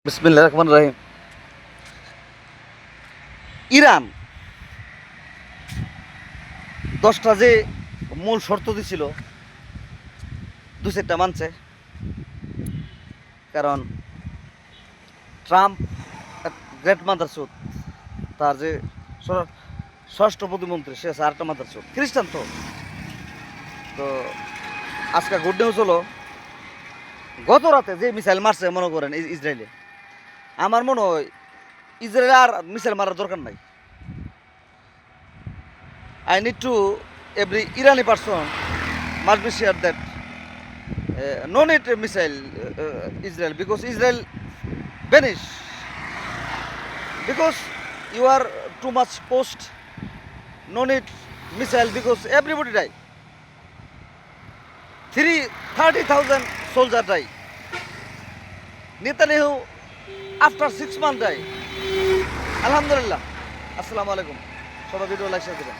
বিসমিল্লাহির রহমানির রহিম। ইরান 10টা যে মূল শর্ত দিছিল, দু চারটা মানছে। কারণ ট্রাম্প গ্রেট মাদারচোদ, তার যে ষষ্ঠ প্রতিমন্ত্রী সে আছে আরেকটা মাদারচোদ, খ্রিস্টান। তো আজকে গুড নিউজ হলো, গত রাতে যে মিসাইল মারছে মনে করেন ইসরায়েলে, আমার মনে হয় ইসরায়েলে আর মিসাইল মারার দরকার নাই। I need to every Irani person must be sure that no need a missile Israel, because Israel vanish, because you are too much post, no need missile because everybody die. 30,000 soldier die. Netanyahu after 6 months die. Alhamdulillah. Assalamu alaikum. সবাই video like share করবেন।